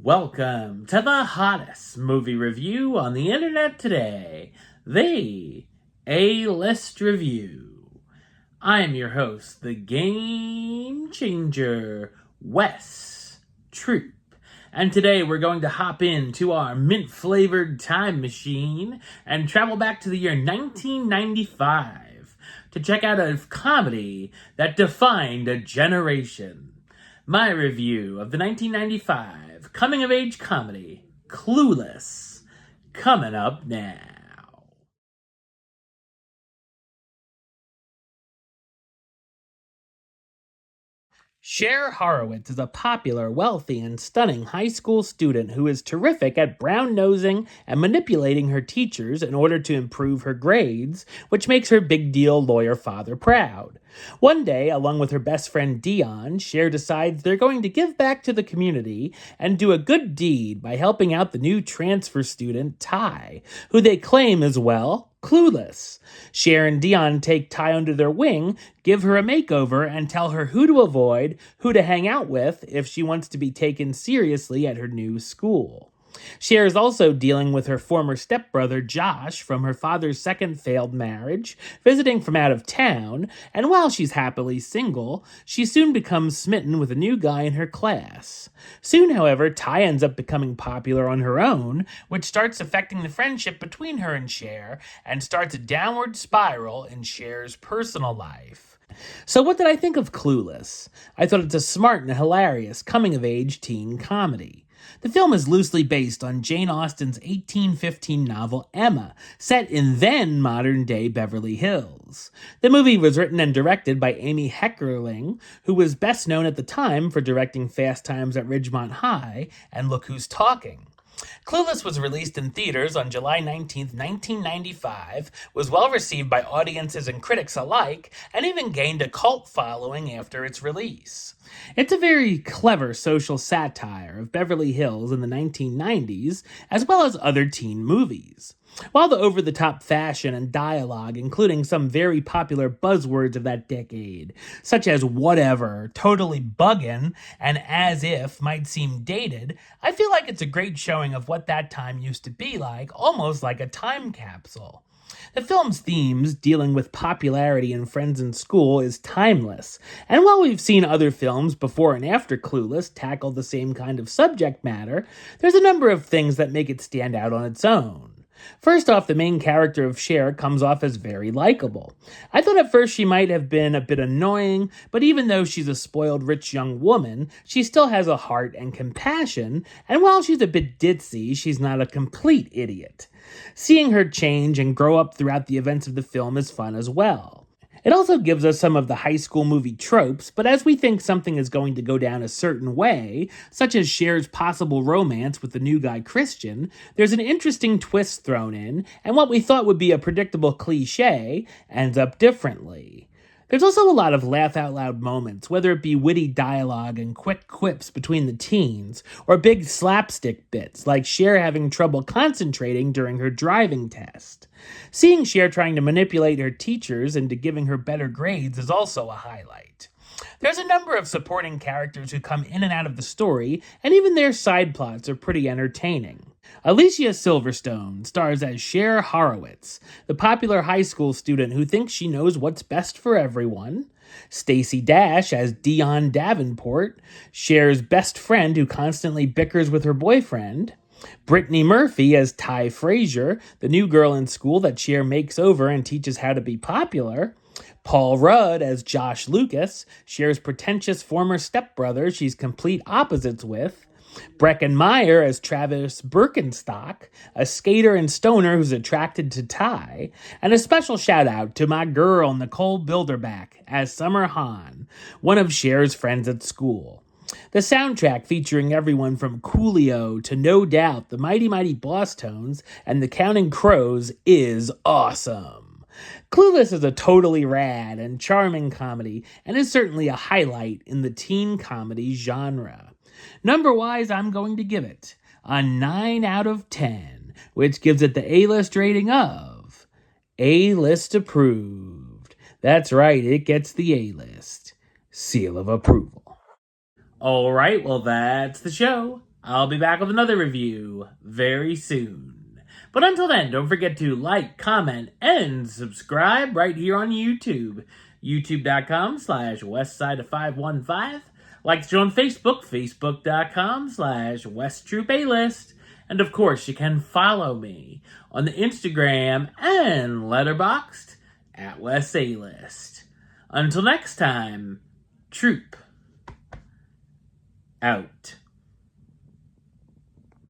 Welcome to the hottest movie review on the internet today, the A-List Review. I am your host, the Game Changer, Wes Troop. And today we're going to hop into our mint-flavored time machine and travel back to the year 1995 to check out a comedy that defined a generation. My review of the 1995 coming-of-age comedy, Clueless, coming up now. Cher Horowitz is a popular, wealthy, and stunning high school student who is terrific at brown-nosing and manipulating her teachers in order to improve her grades, which makes her big-deal lawyer father proud. One day, along with her best friend Dion, Cher decides they're going to give back to the community and do a good deed by helping out the new transfer student, Ty, who they claim is, well, clueless. Cher and Dion take Ty under their wing, give her a makeover, and tell her who to avoid, who to hang out with if she wants to be taken seriously at her new school. Cher is also dealing with her former stepbrother Josh from her father's second failed marriage, visiting from out of town, and while she's happily single, she soon becomes smitten with a new guy in her class. Soon, however, Ty ends up becoming popular on her own, which starts affecting the friendship between her and Cher, and starts a downward spiral in Cher's personal life. So what did I think of Clueless? I thought it's a smart and hilarious coming-of-age teen comedy. The film is loosely based on Jane Austen's 1815 novel Emma, set in then modern-day Beverly Hills. The movie was written and directed by Amy Heckerling, who was best known at the time for directing Fast Times at Ridgemont High and Look Who's Talking. Clueless was released in theaters on July 19, 1995, was well received by audiences and critics alike, and even gained a cult following after its release. It's a very clever social satire of Beverly Hills in the 1990s, as well as other teen movies. While the over-the-top fashion and dialogue, including some very popular buzzwords of that decade, such as whatever, totally buggin', and as if might seem dated, I feel like it's a great showing of what that time used to be like, almost like a time capsule. The film's themes, dealing with popularity and friends in school, is timeless, and while we've seen other films before and after Clueless tackle the same kind of subject matter, there's a number of things that make it stand out on its own. First off, the main character of Cher comes off as very likable. I thought at first she might have been a bit annoying, but even though she's a spoiled rich young woman, she still has a heart and compassion, and while she's a bit ditzy, she's not a complete idiot. Seeing her change and grow up throughout the events of the film is fun as well. It also gives us some of the high school movie tropes, but as we think something is going to go down a certain way, such as Cher's possible romance with the new guy Christian, there's an interesting twist thrown in, and what we thought would be a predictable cliche ends up differently. There's also a lot of laugh-out-loud moments, whether it be witty dialogue and quick quips between the teens, or big slapstick bits, like Cher having trouble concentrating during her driving test. Seeing Cher trying to manipulate her teachers into giving her better grades is also a highlight. There's a number of supporting characters who come in and out of the story, and even their side plots are pretty entertaining. Alicia Silverstone stars as Cher Horowitz, the popular high school student who thinks she knows what's best for everyone. Stacey Dash as Dion Davenport, Cher's best friend who constantly bickers with her boyfriend. Brittany Murphy as Ty Frazier, the new girl in school that Cher makes over and teaches how to be popular. Paul Rudd as Josh Lucas, Cher's pretentious former stepbrother she's complete opposites with. Breckin Meyer as Travis Birkenstock, a skater and stoner who's attracted to Ty, and a special shout out to my girl Nicole Bilderback as Summer Han, one of Cher's friends at school. The soundtrack featuring everyone from Coolio to No Doubt, the Mighty Mighty Boss Tones, and the Counting Crows is awesome. Clueless is a totally rad and charming comedy, and is certainly a highlight in the teen comedy genre. Number-wise, I'm going to give it a 9 out of 10, which gives it the A-list rating of A-list approved. That's right, it gets the A-list seal of approval. Alright, well that's the show. I'll be back with another review very soon. But until then, don't forget to like, comment, and subscribe right here on YouTube. YouTube.com/WestsideOf515. Like the show on Facebook, Facebook.com/WestTroopaList. And of course, you can follow me on the Instagram and Letterboxd at WesAList. Until next time, Troop out.